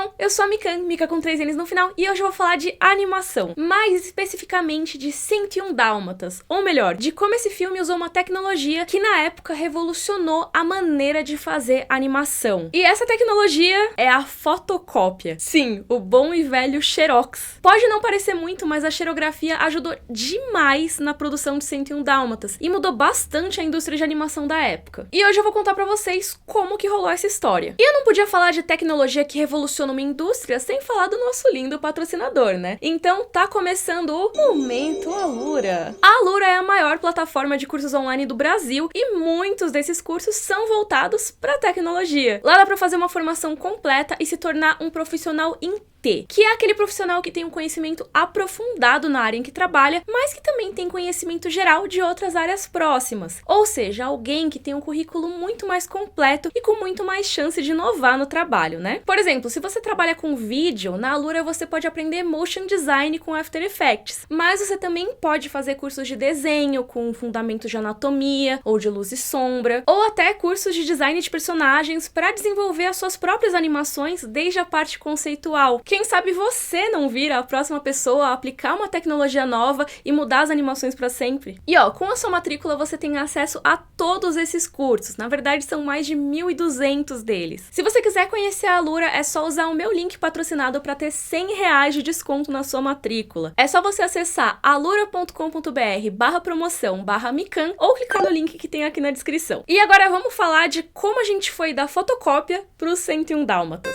bom? Eu sou a Mikan, Mika com 3 N's no final, e hoje eu vou falar de animação, mais especificamente de 101 Dálmatas, ou melhor, de como esse filme usou uma tecnologia que na época revolucionou a maneira de fazer animação. E essa tecnologia é a fotocópia. Sim, o bom e velho Xerox. Pode não parecer muito, mas a xerografia ajudou demais na produção de 101 Dálmatas e mudou bastante a indústria de animação da época. E hoje eu vou contar pra vocês como que rolou essa história. E eu não podia falar de tecnologia que revoluciona uma indústria sem falar do nosso lindo patrocinador, né? Então tá começando o Momento Alura. A Alura é a maior plataforma de cursos online do Brasil e muitos desses cursos são voltados pra tecnologia. Lá dá pra fazer uma formação completa e se tornar um profissional que é aquele profissional que tem um conhecimento aprofundado na área em que trabalha, mas que também tem conhecimento geral de outras áreas próximas. Ou seja, alguém que tem um currículo muito mais completo e com muito mais chance de inovar no trabalho, né? Por exemplo, se você trabalha com vídeo, na Alura você pode aprender motion design com After Effects, mas você também pode fazer cursos de desenho com fundamentos de anatomia ou de luz e sombra, ou até cursos de design de personagens para desenvolver as suas próprias animações desde a parte conceitual. Quem sabe você não vira a próxima pessoa a aplicar uma tecnologia nova e mudar as animações para sempre? E ó, com a sua matrícula você tem acesso a todos esses cursos. Na verdade, são mais de 1.200 deles. Se você quiser conhecer a Alura, é só usar o meu link patrocinado para ter R$100 de desconto na sua matrícula. É só você acessar alura.com.br/promoção/mikan ou clicar no link que tem aqui na descrição. E agora vamos falar de como a gente foi da fotocópia para os 101 Dálmatas.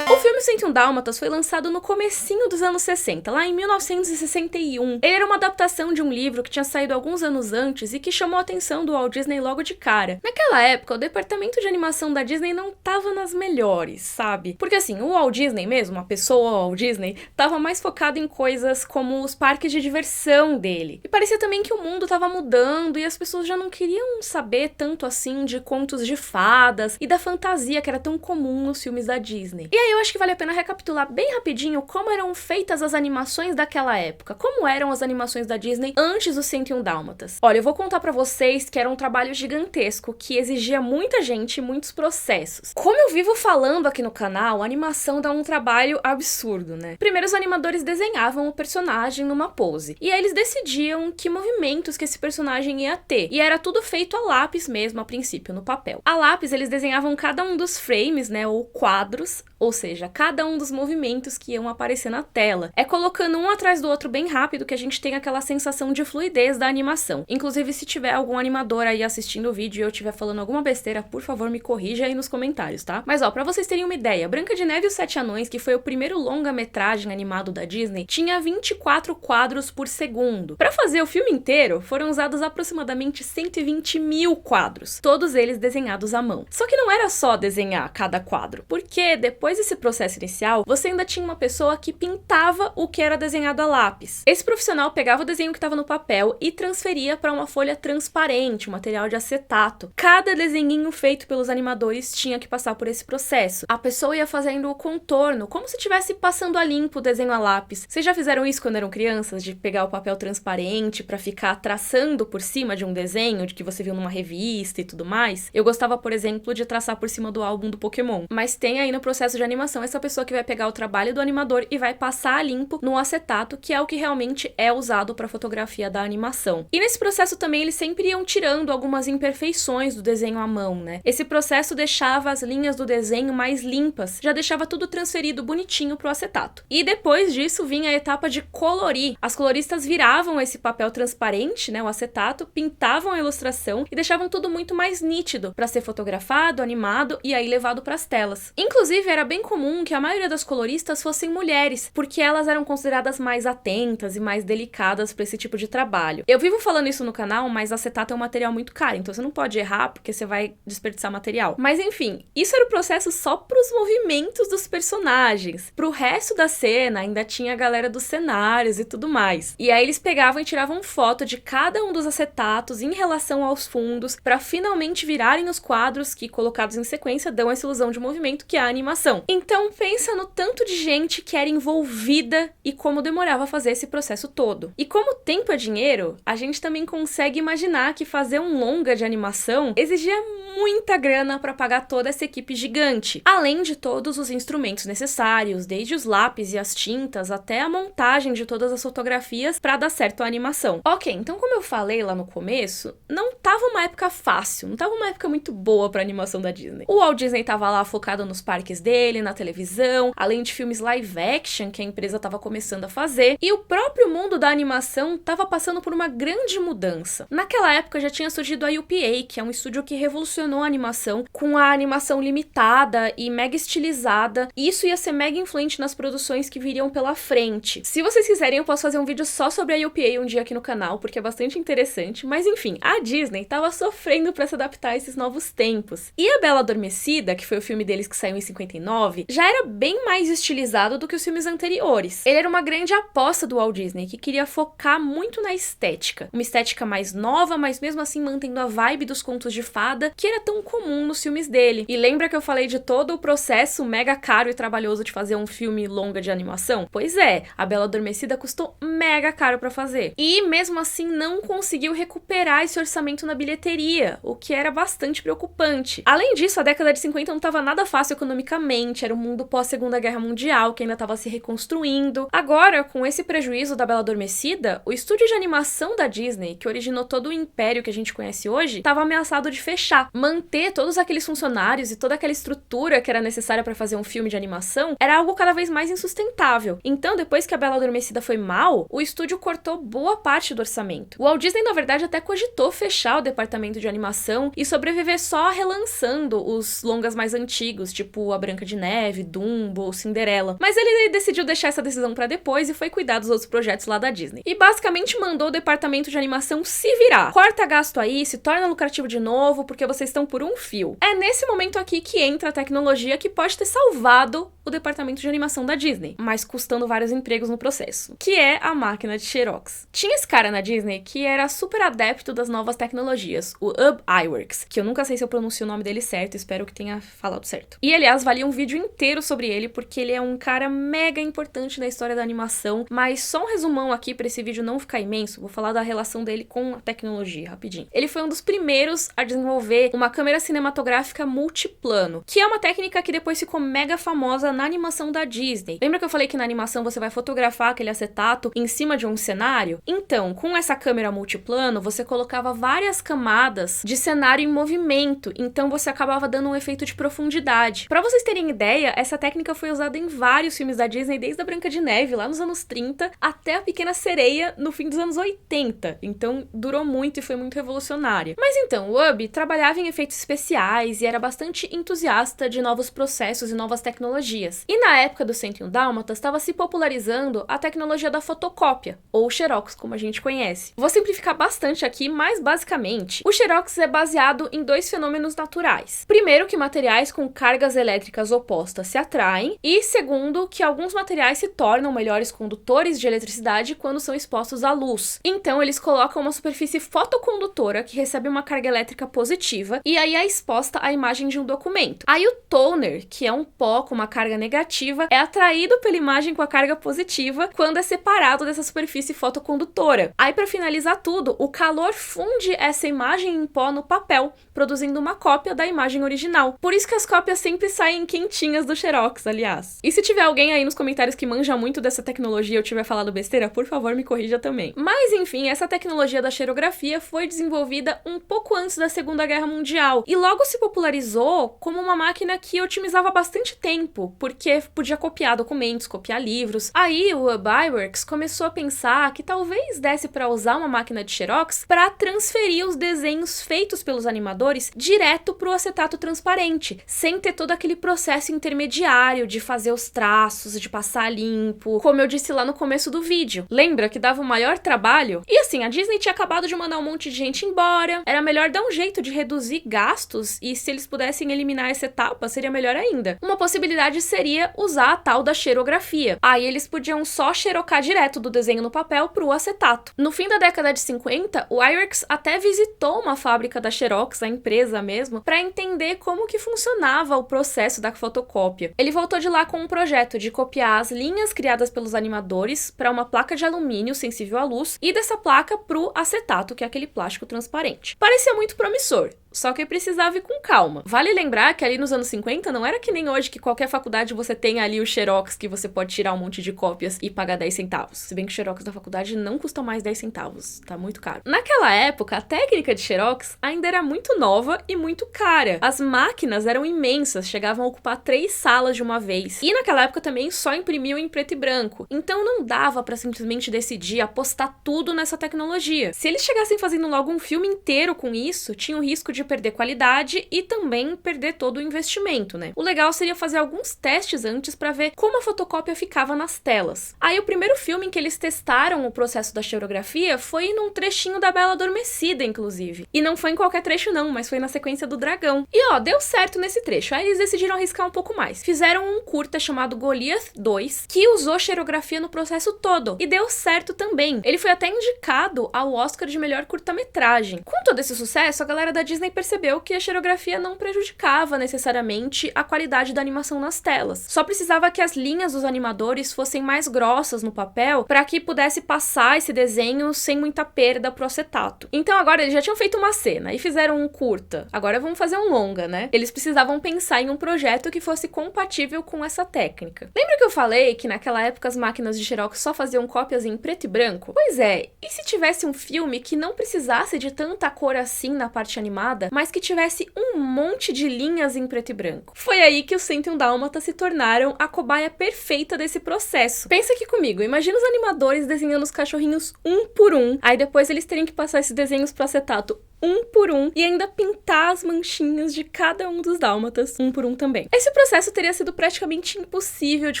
O filme 101 Dálmatas foi lançado no comecinho dos anos 60, lá em 1961. Ele era uma adaptação de um livro que tinha saído alguns anos antes e que chamou a atenção do Walt Disney logo de cara. Naquela época, o departamento de animação da Disney não tava nas melhores, sabe? Porque assim, o Walt Disney mesmo, a pessoa Walt Disney, tava mais focado em coisas como os parques de diversão dele. E parecia também que o mundo tava mudando e as pessoas já não queriam saber tanto assim de contos de fadas e da fantasia que era tão comum nos filmes da Disney. E aí eu acho que vale a pena recapitular bem rapidinho como eram feitas as animações daquela época, como eram as animações da Disney antes dos 101 Dálmatas. Olha, eu vou contar pra vocês que era um trabalho gigantesco, que exigia muita gente e muitos processos. Como eu vivo falando aqui no canal, a animação dá um trabalho absurdo, né? Primeiro os animadores desenhavam o personagem numa pose, e aí eles decidiam que movimentos que esse personagem ia ter, e era tudo feito a lápis mesmo, a princípio, no papel. A lápis eles desenhavam cada um dos frames, né, ou quadros, ou seja, cada um dos movimentos que iam aparecer na tela. É colocando um atrás do outro bem rápido que a gente tem aquela sensação de fluidez da animação. Inclusive, se tiver algum animador aí assistindo o vídeo e eu estiver falando alguma besteira, por favor, me corrija aí nos comentários, tá? Mas ó, pra vocês terem uma ideia, Branca de Neve e os Sete Anões, que foi o primeiro longa-metragem animado da Disney, tinha 24 quadros por segundo. Pra fazer o filme inteiro, foram usados aproximadamente 120 mil quadros, todos eles desenhados à mão. Só que não era só desenhar cada quadro, porque depois desse processo inicial, você ainda tinha uma pessoa que pintava o que era desenhado a lápis. Esse profissional pegava o desenho que estava no papel e transferia para uma folha transparente, um material de acetato. Cada desenhinho feito pelos animadores tinha que passar por esse processo. A pessoa ia fazendo o contorno, como se estivesse passando a limpo o desenho a lápis. Vocês já fizeram isso quando eram crianças? De pegar o papel transparente para ficar traçando por cima de um desenho de que você viu numa revista e tudo mais? Eu gostava, por exemplo, de traçar por cima do álbum do Pokémon. Mas tem aí no processo de animação essa pessoa que vai pegar o trabalho do animador e vai passar a limpo no acetato, que é o que realmente é usado para fotografia da animação. E nesse processo também eles sempre iam tirando algumas imperfeições do desenho à mão, né? Esse processo deixava as linhas do desenho mais limpas, já deixava tudo transferido bonitinho pro acetato. E depois disso vinha a etapa de colorir. As coloristas viravam esse papel transparente, né, o acetato, pintavam a ilustração e deixavam tudo muito mais nítido para ser fotografado, animado e aí levado para as telas. Inclusive era bem comum que a maioria das coloristas fossem mulheres, porque elas eram consideradas mais atentas e mais delicadas para esse tipo de trabalho. Eu vivo falando isso no canal, mas acetato é um material muito caro, então você não pode errar porque você vai desperdiçar material. Mas enfim, isso era o processo só para os movimentos dos personagens. Pro resto da cena ainda tinha a galera dos cenários e tudo mais. E aí eles pegavam e tiravam foto de cada um dos acetatos em relação aos fundos para finalmente virarem os quadros que, colocados em sequência, dão essa ilusão de movimento que é a animação. Então Então pensa no tanto de gente que era envolvida e como demorava a fazer esse processo todo. E como tempo é dinheiro, a gente também consegue imaginar que fazer um longa de animação exigia muita grana para pagar toda essa equipe gigante, além de todos os instrumentos necessários, desde os lápis e as tintas até a montagem de todas as fotografias para dar certo a animação. Ok, então como eu falei lá no começo, não tava uma época fácil, não tava uma época muito boa para animação da Disney. O Walt Disney tava lá focado nos parques dele, na televisão, além de filmes live action que a empresa tava começando a fazer, e o próprio mundo da animação tava passando por uma grande mudança. Naquela época já tinha surgido a UPA, que é um estúdio que revolucionou a animação, com a animação limitada e mega estilizada, e isso ia ser mega influente nas produções que viriam pela frente. Se vocês quiserem, eu posso fazer um vídeo só sobre a UPA um dia aqui no canal, porque é bastante interessante, mas enfim, a Disney tava sofrendo pra se adaptar a esses novos tempos. E A Bela Adormecida, que foi o filme deles que saiu em 59, já era bem mais estilizado do que os filmes anteriores. Ele era uma grande aposta do Walt Disney, que queria focar muito na estética. Uma estética mais nova, mas mesmo assim mantendo a vibe dos contos de fada, que era tão comum nos filmes dele. E lembra que eu falei de todo o processo mega caro e trabalhoso de fazer um filme longa de animação? Pois é, A Bela Adormecida custou mega caro pra fazer. E mesmo assim não conseguiu recuperar esse orçamento na bilheteria, o que era bastante preocupante. Além disso, a década de 50 não estava nada fácil economicamente, era um mundo pós-Segunda Guerra Mundial que ainda estava se reconstruindo. Agora, com esse prejuízo da Bela Adormecida, o estúdio de animação da Disney, que originou todo o império que a gente conhece hoje, estava ameaçado de fechar. Manter todos aqueles funcionários e toda aquela estrutura que era necessária para fazer um filme de animação era algo cada vez mais insustentável. Então, depois que a Bela Adormecida foi mal, o estúdio cortou boa parte do orçamento. O Walt Disney, na verdade, até cogitou fechar o departamento de animação e sobreviver só relançando os longas mais antigos, tipo A Branca de Neve, Dumbo ou Cinderela. Mas ele decidiu deixar essa decisão pra depois e foi cuidar dos outros projetos lá da Disney. E basicamente mandou o departamento de animação se virar. Corta gasto aí, se torna lucrativo de novo, porque vocês estão por um fio. É nesse momento aqui que entra a tecnologia que pode ter salvado o departamento de animação da Disney, mas custando vários empregos no processo, que é a máquina de Xerox. Tinha esse cara na Disney que era super adepto das novas tecnologias, o Ub Iwerks, que eu nunca sei se eu pronuncio o nome dele certo, espero que tenha falado certo. E, aliás, valia um vídeo inteiro sobre ele, porque ele é um cara mega importante na história da animação, mas só um resumão aqui pra esse vídeo não ficar imenso, vou falar da relação dele com a tecnologia, rapidinho. Ele foi um dos primeiros a desenvolver uma câmera cinematográfica multiplano, que é uma técnica que depois ficou mega famosa na animação da Disney. Lembra que eu falei que na animação você vai fotografar aquele acetato em cima de um cenário? Então, com essa câmera multiplano, você colocava várias camadas de cenário em movimento, então você acabava dando um efeito de profundidade. Pra vocês terem ideia, essa técnica foi usada em vários filmes da Disney, desde a Branca de Neve, lá nos anos 30, até a Pequena Sereia, no fim dos anos 80. Então, durou muito e foi muito revolucionária. Mas então, o Ub trabalhava em efeitos especiais e era bastante entusiasta de novos processos e novas tecnologias. E na época do 101 Dálmatas, estava se popularizando a tecnologia da fotocópia, ou Xerox, como a gente conhece. Vou simplificar bastante aqui, mas basicamente, o Xerox é baseado em dois fenômenos naturais. Primeiro, que materiais com cargas elétricas opostas se atraem, e segundo, que alguns materiais se tornam melhores condutores de eletricidade quando são expostos à luz. Então, eles colocam uma superfície fotocondutora que recebe uma carga elétrica positiva, e aí é exposta a imagem de um documento. Aí o toner, que é um pó com uma carga negativa, é atraído pela imagem com a carga positiva quando é separado dessa superfície fotocondutora. Aí, para finalizar tudo, o calor funde essa imagem em pó no papel, produzindo uma cópia da imagem original. Por isso que as cópias sempre saem quentinhas do Xerox, aliás. E se tiver alguém aí nos comentários que manja muito dessa tecnologia ou tiver falado besteira, por favor, me corrija também. Mas, enfim, essa tecnologia da xerografia foi desenvolvida um pouco antes da Segunda Guerra Mundial e logo se popularizou como uma máquina que otimizava bastante tempo, porque podia copiar documentos, copiar livros. Aí o Ub Iwerks começou a pensar que talvez desse para usar uma máquina de Xerox para transferir os desenhos feitos pelos animadores direto pro acetato transparente, sem ter todo aquele processo intermediário de fazer os traços, de passar limpo, como eu disse lá no começo do vídeo. Lembra que dava o maior trabalho? E assim, a Disney tinha acabado de mandar um monte de gente embora, era melhor dar um jeito de reduzir gastos e se eles pudessem eliminar essa etapa, seria melhor ainda. Uma possibilidade seria usar a tal da xerografia. Aí eles podiam só xerocar direto do desenho no papel pro acetato. No fim da década de 50, o Iwerks até visitou uma fábrica da Xerox, a empresa mesmo, para entender como que funcionava o processo da fotocópia fotocópia. Ele voltou de lá com um projeto de copiar as linhas criadas pelos animadores para uma placa de alumínio sensível à luz e dessa placa pro acetato, que é aquele plástico transparente. Parecia muito promissor, só que precisava ir com calma. Vale lembrar que ali nos anos 50 não era que nem hoje, que qualquer faculdade você tem ali o Xerox, que você pode tirar um monte de cópias e pagar 10 centavos. Se bem que o Xerox da faculdade não custa mais 10 centavos, tá muito caro. Naquela época, a técnica de Xerox ainda era muito nova e muito cara. As máquinas eram imensas, chegavam a ocupar 3 salas de uma vez. E naquela época também só imprimiam em preto e branco. Então não dava pra simplesmente decidir apostar tudo nessa tecnologia. Se eles chegassem fazendo logo um filme inteiro com isso, tinha o risco de perder qualidade e também perder todo o investimento, né? O legal seria fazer alguns testes antes pra ver como a fotocópia ficava nas telas. Aí o primeiro filme em que eles testaram o processo da xerografia foi num trechinho da Bela Adormecida, inclusive. E não foi em qualquer trecho não, mas foi na sequência do dragão. E deu certo nesse trecho. Aí eles decidiram arriscar um pouco mais. Fizeram um curta chamado Goliath 2, que usou xerografia no processo todo. E deu certo também. Ele foi até indicado ao Oscar de melhor curta-metragem. Com todo esse sucesso, a galera da Disney percebeu que a xerografia não prejudicava necessariamente a qualidade da animação nas telas. Só precisava que as linhas dos animadores fossem mais grossas no papel para que pudesse passar esse desenho sem muita perda pro acetato. Então agora eles já tinham feito uma cena e fizeram um curta. Agora vamos fazer um longa, né? Eles precisavam pensar em um projeto que fosse compatível com essa técnica. Lembra que eu falei que naquela época as máquinas de Xerox só faziam cópias em preto e branco? Pois é, e se tivesse um filme que não precisasse de tanta cor assim na parte animada, mas que tivesse um monte de linhas em preto e branco? Foi aí que os 101 Dálmatas se tornaram a cobaia perfeita desse processo. Pensa aqui comigo, imagina os animadores desenhando os cachorrinhos um por um, aí depois eles terem que passar esses desenhos pro acetato um por um e ainda pintar as manchinhas de cada um dos dálmatas um por um também. Esse processo teria sido praticamente impossível de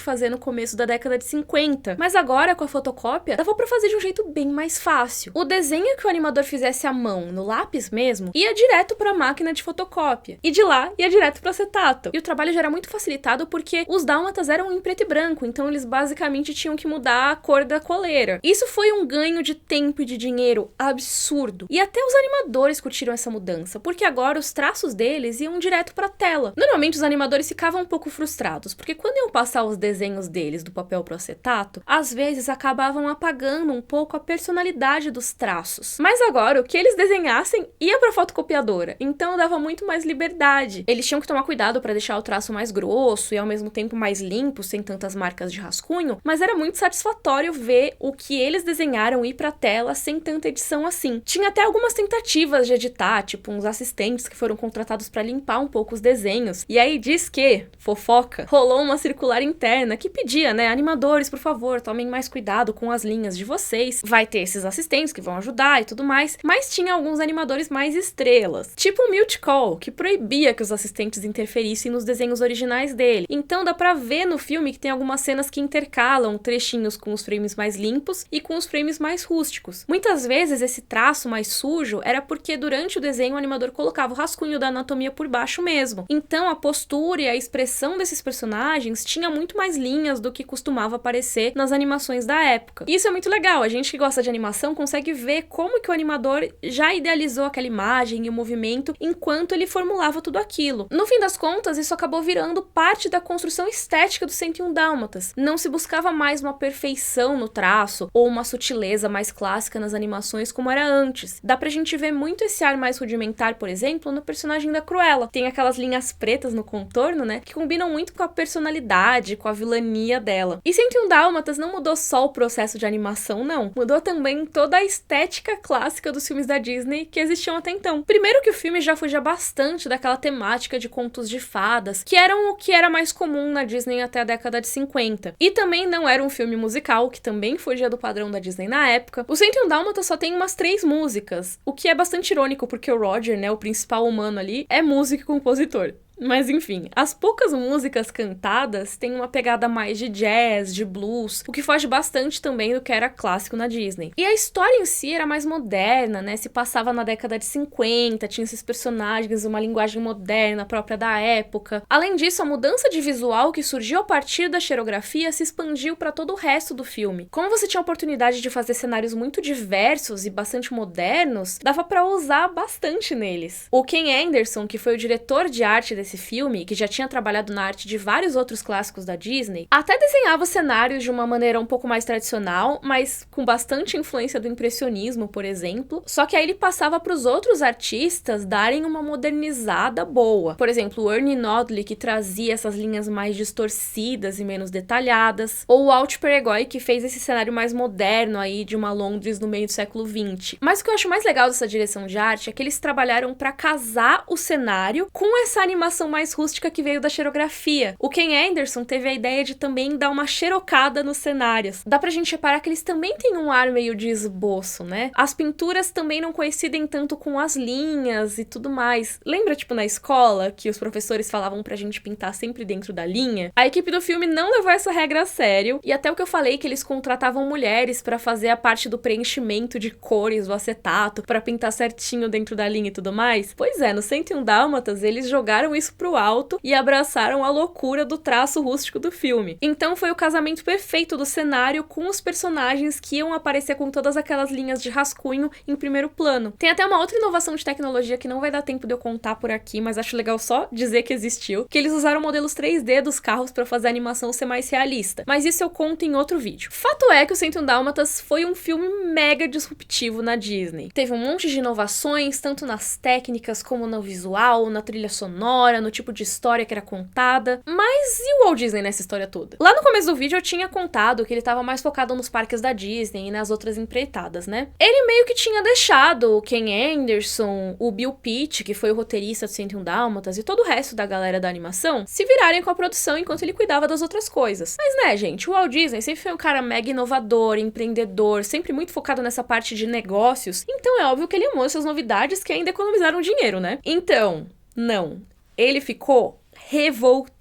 fazer no começo da década de 50, mas agora com a fotocópia dava pra fazer de um jeito bem mais fácil. O desenho que o animador fizesse à mão, no lápis mesmo, ia direto pra máquina de fotocópia, e de lá ia direto pro acetato. E o trabalho já era muito facilitado porque os dálmatas eram em preto e branco, então eles basicamente tinham que mudar a cor da coleira. Isso foi um ganho de tempo e de dinheiro absurdo. E até os animadores curtiram essa mudança, porque agora os traços deles iam direto pra tela. Normalmente os animadores ficavam um pouco frustrados, porque quando iam passar os desenhos deles do papel pro acetato, às vezes acabavam apagando um pouco a personalidade dos traços. Mas agora o que eles desenhassem ia pra fotocopiadora, então dava muito mais liberdade. Eles tinham que tomar cuidado pra deixar o traço mais grosso e ao mesmo tempo mais limpo, sem tantas marcas de rascunho, mas era muito satisfatório ver o que eles desenharam ir pra tela sem tanta edição assim. Tinha até algumas tentativas de editar, tipo uns assistentes que foram contratados pra limpar um pouco os desenhos. E aí diz que, fofoca, rolou uma circular interna que pedia, né, animadores, por favor, tomem mais cuidado com as linhas de vocês. Vai ter esses assistentes que vão ajudar e tudo mais, mas tinha alguns animadores mais estrelas, tipo o Milt Kahl, que proibia que os assistentes interferissem nos desenhos originais dele. Então dá pra ver no filme que tem algumas cenas que intercalam trechinhos com os frames mais limpos e com os frames mais rústicos. Muitas vezes esse traço mais sujo era porque durante o desenho o animador colocava o rascunho da anatomia por baixo mesmo. Então a postura e a expressão desses personagens tinha muito mais linhas do que costumava aparecer nas animações da época. E isso é muito legal, a gente que gosta de animação consegue ver como que o animador já idealizou aquela imagem e o movimento enquanto ele formulava tudo aquilo. No fim das contas, isso acabou virando parte da construção estética do 101 Dálmatas. Não se buscava mais uma perfeição no traço ou uma sutileza mais clássica nas animações como era antes. Dá pra gente ver muito esse ar mais rudimentar, por exemplo, no personagem da Cruella. Tem aquelas linhas pretas no contorno, né, que combinam muito com a personalidade, com a vilania dela. E 101 Dálmatas não mudou só o processo de animação, não. Mudou também toda a estética clássica dos filmes da Disney que existiam até então. Primeiro que o filme já fugia bastante daquela temática de contos de fadas, que eram o que era mais comum na Disney até a década de 50. E também não era um filme musical, que também fugia do padrão da Disney na época. O 101 Dálmatas só tem umas 3 músicas, o que é bastante irônico, porque o Roger, né, o principal humano ali, é músico e compositor. Mas enfim, as poucas músicas cantadas têm uma pegada mais de jazz, de blues, o que foge bastante também do que era clássico na Disney. E a história em si era mais moderna, né? Se passava na década de 50, tinha esses personagens, uma linguagem moderna própria da época. Além disso, a mudança de visual que surgiu a partir da xerografia se expandiu para todo o resto do filme. Como você tinha a oportunidade de fazer cenários muito diversos e bastante modernos, dava para usar bastante neles. O Ken Anderson, que foi o diretor de arte desse esse filme, que já tinha trabalhado na arte de vários outros clássicos da Disney, até desenhava os cenários de uma maneira um pouco mais tradicional, mas com bastante influência do impressionismo, por exemplo. Só que aí ele passava para os outros artistas darem uma modernizada boa. Por exemplo, o Ernie Nodley, que trazia essas linhas mais distorcidas e menos detalhadas, ou o Walt Peregoy, que fez esse cenário mais moderno aí de uma Londres no meio do século XX. Mas o que eu acho mais legal dessa direção de arte é que eles trabalharam para casar o cenário com essa animação mais rústica que veio da xerografia. O Ken Anderson teve a ideia de também dar uma xerocada nos cenários. Dá pra gente reparar que eles também têm um ar meio de esboço, né? As pinturas também não coincidem tanto com as linhas e tudo mais. Lembra, tipo, na escola, que os professores falavam pra gente pintar sempre dentro da linha? A equipe do filme não levou essa regra a sério, e até o que eu falei que eles contratavam mulheres pra fazer a parte do preenchimento de cores do acetato, pra pintar certinho dentro da linha e tudo mais. Pois é, no 101 Dálmatas, eles jogaram isso pro alto e abraçaram a loucura do traço rústico do filme. Então foi o casamento perfeito do cenário com os personagens que iam aparecer com todas aquelas linhas de rascunho em primeiro plano. Tem até uma outra inovação de tecnologia que não vai dar tempo de eu contar por aqui, mas acho legal só dizer que existiu, que eles usaram modelos 3D dos carros pra fazer a animação ser mais realista. Mas isso eu conto em outro vídeo. Fato é que o 101 Dálmatas foi um filme mega disruptivo na Disney. Teve um monte de inovações, tanto nas técnicas como no visual, na trilha sonora, no tipo de história que era contada. Mas e o Walt Disney nessa história toda? Lá no começo do vídeo eu tinha contado que ele tava mais focado nos parques da Disney e nas outras empreitadas, né? Ele meio que tinha deixado o Ken Anderson, o Bill Pitt, que foi o roteirista do 101 Dálmatas, e todo o resto da galera da animação se virarem com a produção enquanto ele cuidava das outras coisas. Mas né, gente, o Walt Disney sempre foi um cara mega inovador, empreendedor, sempre muito focado nessa parte de negócios, então é óbvio que ele amou essas novidades que ainda economizaram dinheiro, né? Então, não. Ele ficou revoltado.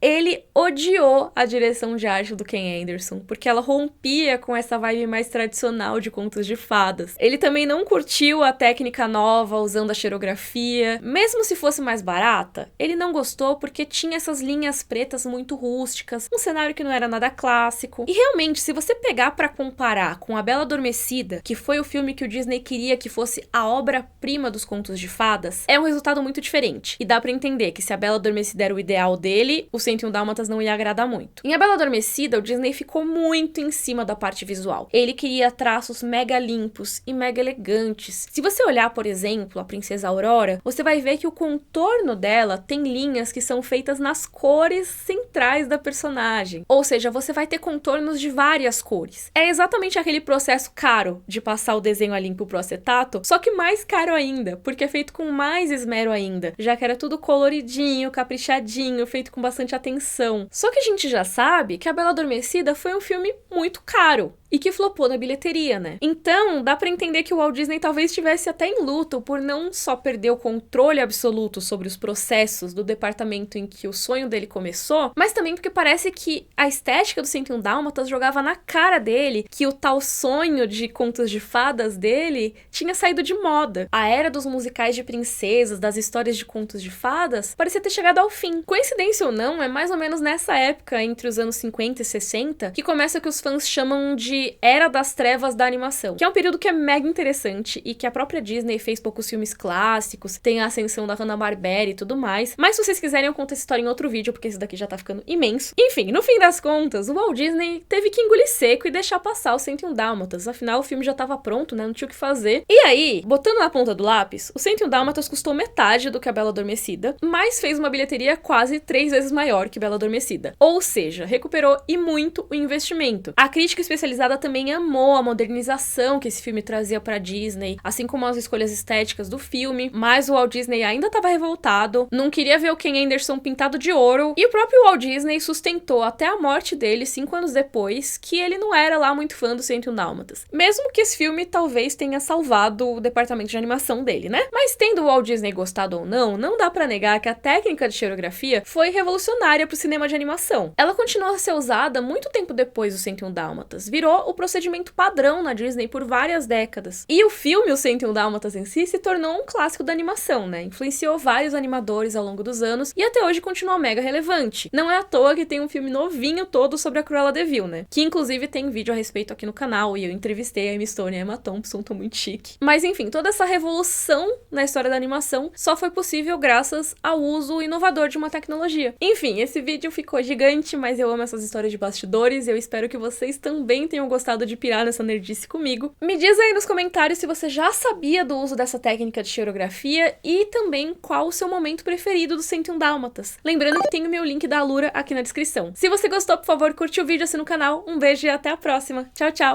Ele odiou a direção de arte do Ken Anderson, porque ela rompia com essa vibe mais tradicional de contos de fadas. Ele também não curtiu a técnica nova usando a xerografia. Mesmo se fosse mais barata, ele não gostou porque tinha essas linhas pretas muito rústicas, um cenário que não era nada clássico. E realmente, se você pegar pra comparar com A Bela Adormecida, que foi o filme que o Disney queria que fosse a obra-prima dos contos de fadas, é um resultado muito diferente. E dá pra entender que se A Bela Adormecida era o ideal dele, o 101 Dálmatas não ia agradar muito. Em A Bela Adormecida, o Disney ficou muito em cima da parte visual. Ele queria traços mega limpos e mega elegantes. Se você olhar, por exemplo, a Princesa Aurora, você vai ver que o contorno dela tem linhas que são feitas nas cores centrais da personagem. Ou seja, você vai ter contornos de várias cores. É exatamente aquele processo caro de passar o desenho a limpo pro acetato, só que mais caro ainda, porque é feito com mais esmero ainda, já que era tudo coloridinho, caprichadinho, feito com bastante atenção. Só que a gente já sabe que A Bela Adormecida foi um filme muito caro e que flopou na bilheteria, né? Então, dá pra entender que o Walt Disney talvez estivesse até em luto por não só perder o controle absoluto sobre os processos do departamento em que o sonho dele começou, mas também porque parece que a estética do 101 Dálmatas jogava na cara dele que o tal sonho de contos de fadas dele tinha saído de moda. A era dos musicais de princesas, das histórias de contos de fadas, parecia ter chegado ao fim. Coincidência ou não, é mais ou menos nessa época, entre os anos 50 e 60, que começa o que os fãs chamam de Era das Trevas da animação, que é um período que é mega interessante e que a própria Disney fez poucos filmes clássicos, tem a ascensão da Hanna-Barbera e tudo mais, mas se vocês quiserem eu conto essa história em outro vídeo, porque esse daqui já tá ficando imenso. Enfim, no fim das contas, o Walt Disney teve que engolir seco e deixar passar o 101 Dálmatas, afinal o filme já tava pronto, né, não tinha o que fazer. E aí, botando na ponta do lápis, o 101 Dálmatas custou metade do que A Bela Adormecida, mas fez uma bilheteria quase 3 vezes maior que Bela Adormecida, ou seja, recuperou e muito o investimento. A crítica especializada também amou a modernização que esse filme trazia pra Disney, assim como as escolhas estéticas do filme, mas o Walt Disney ainda estava revoltado, não queria ver o Ken Anderson pintado de ouro, e o próprio Walt Disney sustentou até a morte dele, 5 anos depois, que ele não era lá muito fã do 101 Dálmatas. Mesmo que esse filme talvez tenha salvado o departamento de animação dele, né? Mas tendo o Walt Disney gostado ou não dá pra negar que a técnica de xerografia foi revolucionária pro cinema de animação. Ela continuou a ser usada muito tempo depois do 101 Dálmatas, virou tornou o procedimento padrão na Disney por várias décadas. E o filme O 101 Dálmatas em si se tornou um clássico da animação, né? Influenciou vários animadores ao longo dos anos e até hoje continua mega relevante. Não é à toa que tem um filme novinho todo sobre a Cruella de Vil, né? Que inclusive tem vídeo a respeito aqui no canal e eu entrevistei a Emma Stone e a Emma Thompson, tô muito chique. Mas enfim, toda essa revolução na história da animação só foi possível graças ao uso inovador de uma tecnologia. Enfim, esse vídeo ficou gigante, mas eu amo essas histórias de bastidores e eu espero que vocês também tenham gostado de pirar nessa nerdice comigo. Me diz aí nos comentários se você já sabia do uso dessa técnica de xerografia e também qual o seu momento preferido do 101 Dálmatas. Lembrando que tem o meu link da Allura aqui na descrição. Se você gostou, por favor, curte o vídeo, assina o canal. Um beijo e até a próxima. Tchau, tchau!